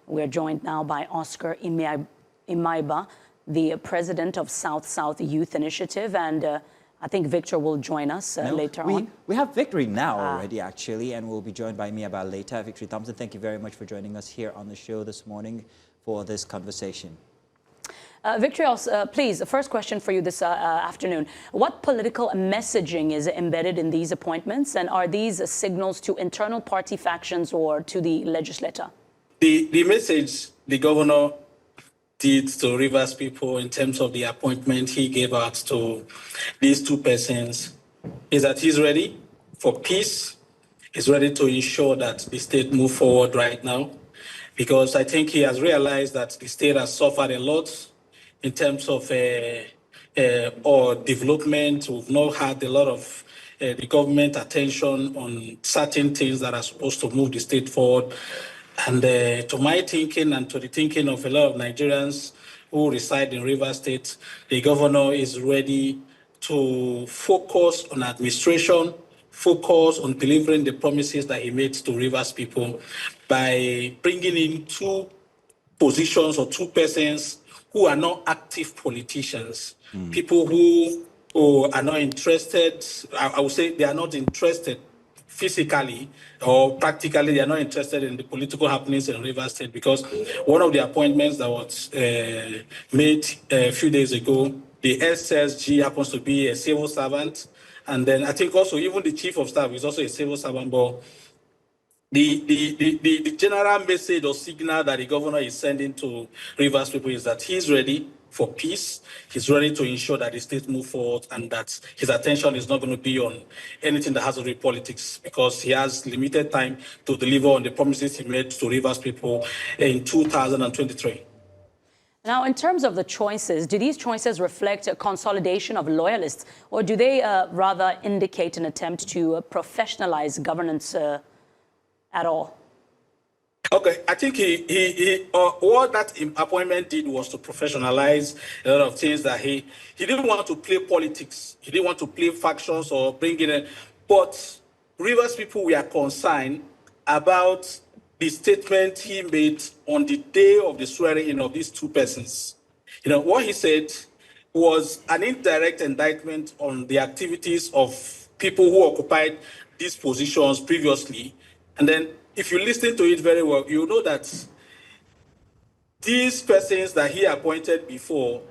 We're joined now by Oscar Imeabe, the president of South-South Youth Initiative, and I think Victor will join us later on. We have Victory now already, actually, and we'll be joined by Imeabe later. Victory Thompson, thank you very much for joining us here on the show this morning for this conversation. Victory, please, the first question for you this afternoon. What political messaging is embedded in these appointments, and are these signals to internal party factions or to the legislature? The message the governor did to Rivers people in terms of the appointment he gave out to these two persons is that he's ready for peace. He's ready to ensure that the state move forward right now, because I think he has realized that the state has suffered a lot in terms of development. We've not had a lot of the government attention on certain things that are supposed to move the state forward. And to my thinking and to the thinking of a lot of Nigerians who reside in Rivers State, the governor is ready to focus on administration, focus on delivering the promises that he made to Rivers people by bringing in two positions or two persons who are not active politicians, people who are not interested. I would say they are not interested physically or practically. They are not interested in the political happenings in Rivers State, because one of the appointments that was made a few days ago, the SSG happens to be a civil servant, and then I think also even the chief of staff is also a civil servant. But the general message or signal that the governor is sending to Rivers people is that he's ready for peace. He's ready to ensure that the state move forward, and that his attention is not going to be on anything that has to do with politics, because he has limited time to deliver on the promises he made to Rivers people in 2023. Now, in terms of the choices, do these choices reflect a consolidation of loyalists, or do they rather indicate an attempt to professionalize governance at all? Okay, I think what that appointment did was to professionalize a lot of things that he didn't want to play politics. He didn't want to play factions or bring in. But Rivers people were concerned about the statement he made on the day of the swearing-in of these two persons. You know, what he said was an indirect indictment on the activities of people who occupied these positions previously. And then if you listen to it very well, you know that these persons that he appointed before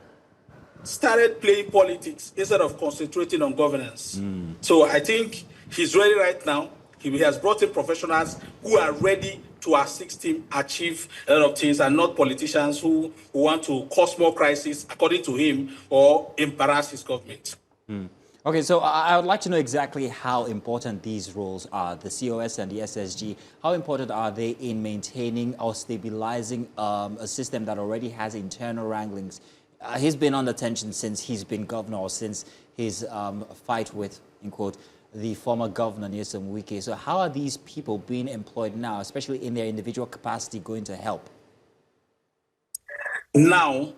started playing politics instead of concentrating on governance. So I think he's ready right now. He has brought in professionals who are ready to assist him achieve a lot of things, and not politicians who want to cause more crisis, according to him, or embarrass his government. Okay, so I would like to know exactly how important these roles are, the COS and the SSG. How important are they in maintaining or stabilizing a system that already has internal wranglings? He's been under tension since he's been governor, or since his fight with, in quote, the former governor, Nyesom Wike. So how are these people being employed now, especially in their individual capacity, going to help? Now,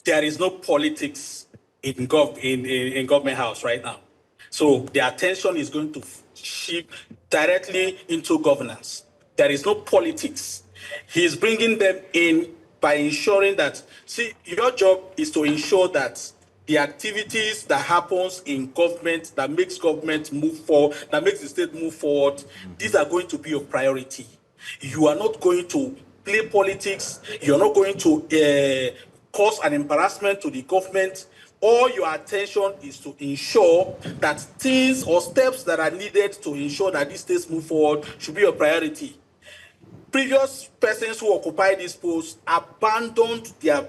there is no politics in government house right now. So the attention is going to shift directly into governance. There is no politics. He's bringing them in by ensuring that, see, your job is to ensure that the activities that happens in government, that makes government move forward, that makes the state move forward, these are going to be your priority. You are not going to play politics. You're not going to cause an embarrassment to the government. All your attention is to ensure that things or steps that are needed to ensure that these states move forward should be your priority. Previous persons who occupied these posts abandoned their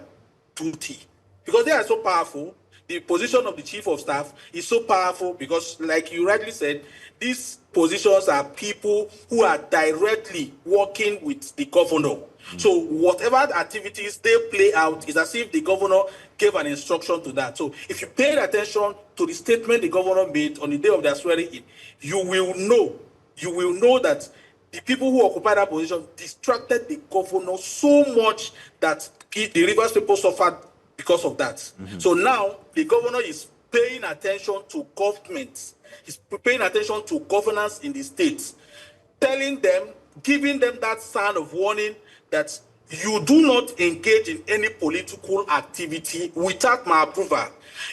duty because they are so powerful. The position of the chief of staff is so powerful because, like you rightly said, these positions are people who are directly working with the governor. So whatever activities they play out is as if the governor gave an instruction to that. So if you paid attention to the statement the governor made on the day of their swearing-in, you will know that the people who occupy that position distracted the governor so much that the Rivers people suffered because of that. So now the governor is paying attention to government. He's paying attention to governance in the states, telling them, giving them that sign of warning that You do not engage in any political activity without my approval.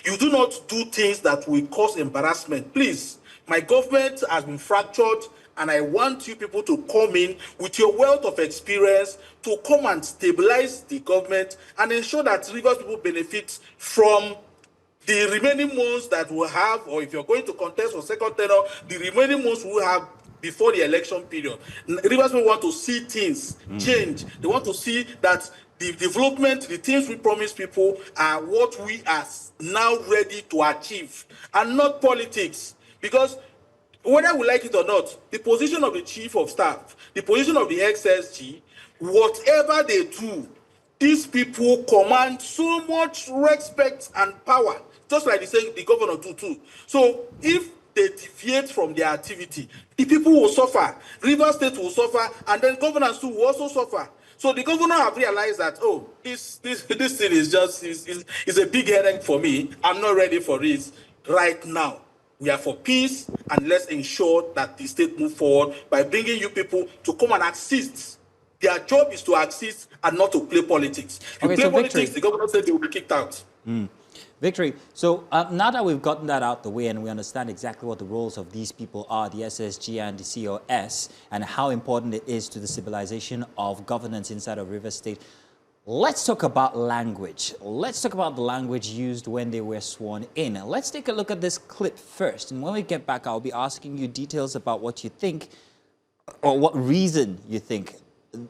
You do not do things that will cause embarrassment. Please, my government has been fractured, and I want you people to come in with your wealth of experience to come and stabilize the government and ensure that Rivers people benefit from the remaining months that we'll have, or if you're going to contest for second tenure, the remaining months we'll have before the election period. Rivers people want to see things change. They want to see that the development, the things we promise people are what we are now ready to achieve, and not politics. Because whether we like it or not, the position of the chief of staff, the position of the XSG, whatever they do, these people command so much respect and power, just like the governor do too. So if they deviate from their activity, the people will suffer, Rivers State will suffer, and then governors too will also suffer. So the governor have realized that, oh, this thing is just is a big headache for me. I'm not ready for it right now. We are for peace, and let's ensure that the state move forward by bringing you people to come and assist. Their job is to assist and not to play politics. If you play politics, the governor said they will be kicked out. Victory. So now that we've gotten that out the way and we understand exactly what the roles of these people are, the SSG and the COS, and how important it is to the civilization of governance inside of Rivers State, let's talk about language. Let's talk about the language used when they were sworn in. Let's take a look at this clip first. And when we get back, I'll be asking you details about what you think, or what reason you think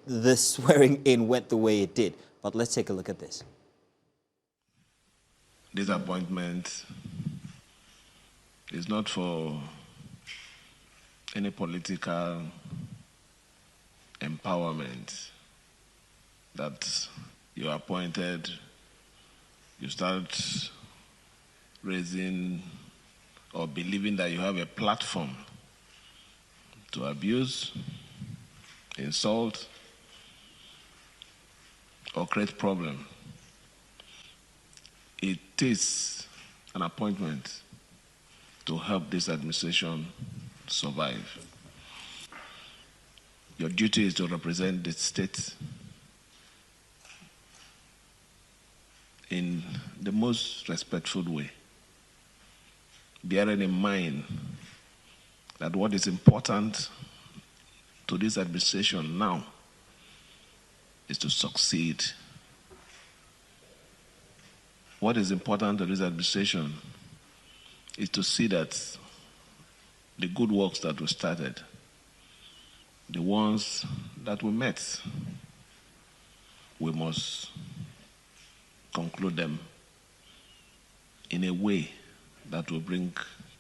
the swearing in went the way it did. But let's take a look at this. This appointment is not for any political empowerment. That you're appointed, you start raising or believing that you have a platform to abuse, insult, or create problem. It is an appointment to help this administration survive. Your duty is to represent the state in the most respectful way, bearing in mind that what is important to this administration now is to succeed. What is important to this administration is to see that the good works that we started, the ones that we met, we must conclude them in a way that will bring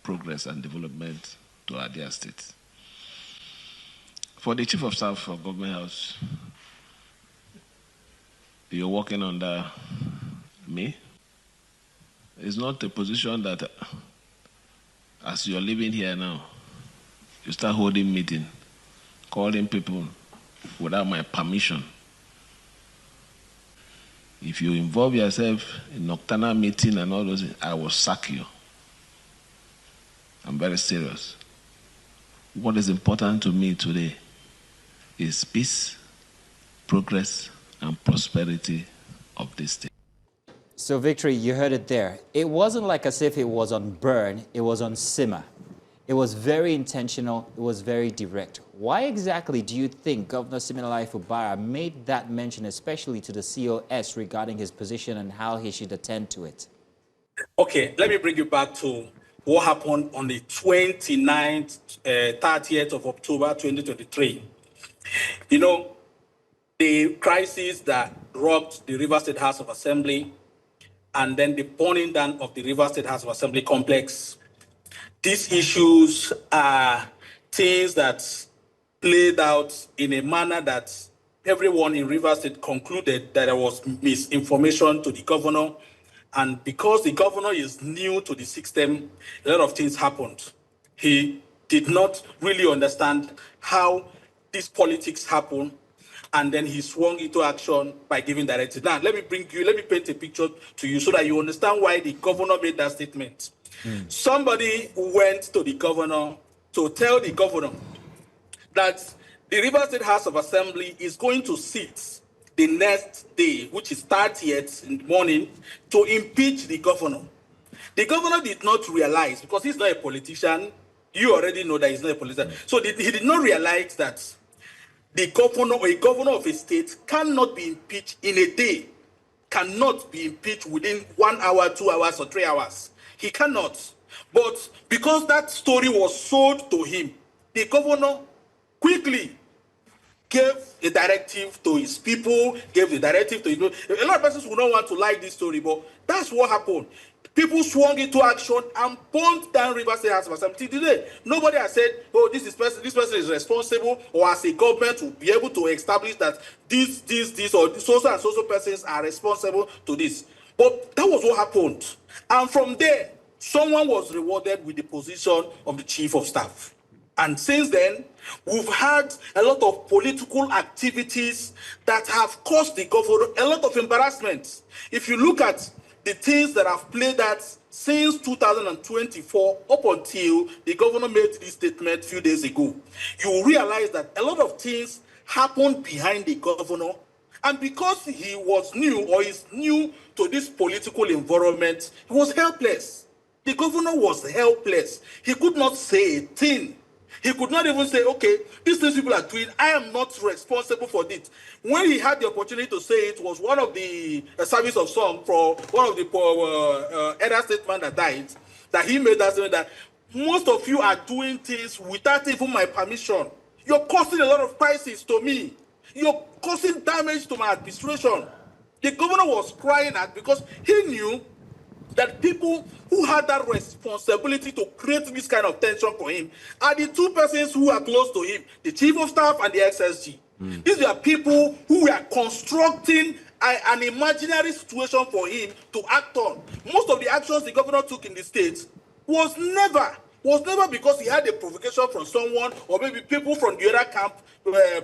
progress and development to our dear state. For the Chief of Staff of Government House, you're working under me. It's not a position that, as you're living here now, you start holding meeting, calling people without my permission. If you involve yourself in nocturnal meeting and all those things, I will sack you. I'm very serious. What is important to me today is peace, progress, and prosperity of this state. So, Victory, you heard it there. It wasn't like as if it was on burn, it was on simmer. It was very intentional, it was very direct. Why exactly do you think Governor Siminalayi Fubara made that mention, especially to the COS, regarding his position and how he should attend to it? Okay, let me bring you back to what happened on the 29th, 30th of October, 2023. You know, the crisis that rocked the Rivers State House of Assembly, and then the burning down of the Rivers State House of Assembly complex. These issues are things that played out in a manner that everyone in Rivers State concluded that there was misinformation to the governor. And because the governor is new to the system, a lot of things happened. He did not really understand how these politics happen, and then he swung into action by giving directives. Now, let me paint a picture to you so that you understand why the governor made that statement. Somebody went to the governor to tell the governor that the Rivers State House of Assembly is going to sit the next day, which is 30th in the morning, to impeach the governor. The governor did not realize, because he's not a politician, you already know that he's not a politician. So he did not realize that the governor or a governor of a state cannot be impeached in a day, cannot be impeached within 1 hour, 2 hours, or 3 hours. He cannot. But because that story was sold to him, the governor quickly gave a directive to his people, gave the directive to his people. A lot of persons will not want to like this story, but that's what happened. People swung into action and burned down Rivers State House of Assembly. Today, nobody has said, oh, this person is responsible, or as a government to be able to establish that this, or so and so persons are responsible to this. But that was what happened. And from there, someone was rewarded with the position of the chief of staff. And since then, we've had a lot of political activities that have caused the governor a lot of embarrassment. If you look at the things that have played out since 2024 up until the governor made this statement a few days ago, you will realize that a lot of things happened behind the governor. And because he was new, or is new to this political environment, he was helpless. The governor was helpless. He could not say a thing. He could not even say, okay, these things people are doing, I am not responsible for this. When he had the opportunity to say it, was one of the service of some for one of the elder statesmen that died, that he made that statement that most of you are doing things without even my permission. You're causing a lot of crisis to me. You're causing damage to my administration. The governor was crying out because he knew that people who had that responsibility to create this kind of tension for him are the two persons who are close to him, the chief of staff and the SSG. These are people who were constructing an imaginary situation for him to act on. Most of the actions the governor took in the state was never because he had a provocation from someone, or maybe people from the other camp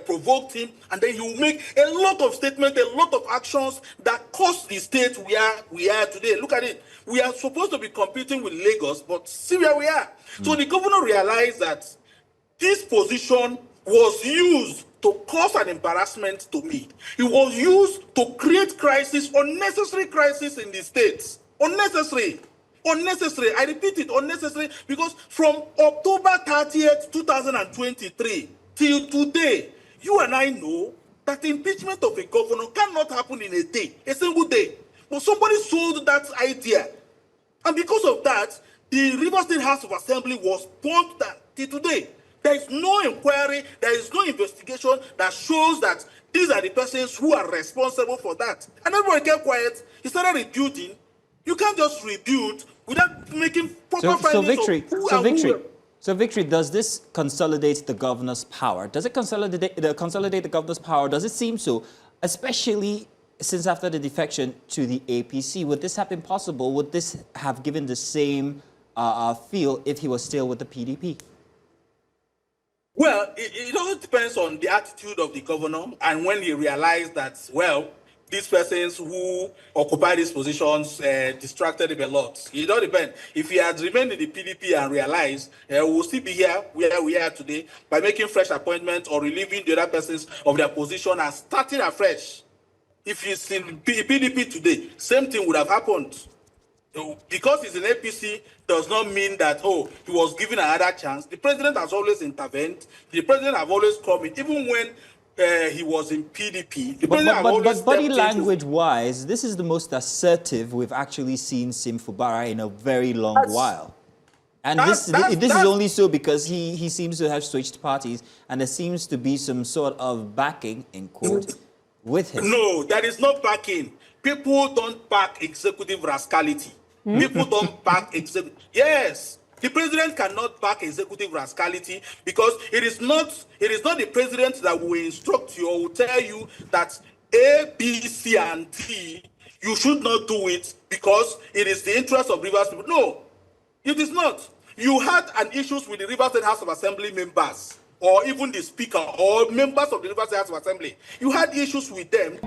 provoked him, and then he will make a lot of statements, a lot of actions that cost the state we are today. Look at it. We are supposed to be competing with Lagos, but see where we are. So the governor realized that this position was used to cause an embarrassment to me. It was used to create crisis, unnecessary crisis in the states. Unnecessary. Unnecessary. I repeat it, unnecessary, because from October 30th, 2023 till today, you and I know that the impeachment of a governor cannot happen in a day, a single day. But somebody sold that idea. And because of that, the Rivers State House of Assembly was burnt down till today. There is no inquiry, there is no investigation that shows that these are the persons who are responsible for that. And everybody kept quiet. He started rebuilding. You can't just rebuild without making proper findings of who So, Victory, does this consolidate the governor's power? Does it consolidate the governor's power? Does it seem so, especially since after the defection to the APC? Would this have been possible? Would this have given the same feel if he was still with the PDP? Well, it all depends on the attitude of the governor, and when he realized that, well, these persons who occupy these positions distracted him a lot. It all depends. If he had remained in the PDP and realized we'll still be here where we are today by making fresh appointments or relieving the other persons of their position and starting afresh. If he's in PDP today, same thing would have happened. Because he's in APC does not mean that, oh, he was given another chance. The president has always intervened. The president has always come in, even when he was in PDP. The president but body language-wise, this is the most assertive we've actually seen Sim Fubara in a very long while. And this is only so because he seems to have switched parties, and there seems to be some sort of backing, in quote, with him. No, there is no backing. People don't back executive rascality. People don't back executive. Yes, the president cannot back executive rascality because it is not the president that will instruct you or will tell you that A, B, C, and D, you should not do it because it is the interest of Rivers people. No, it is not. You had an issues with the Rivers State House of Assembly members, or even the speaker or members of the Rivers State House of Assembly. You had issues with them.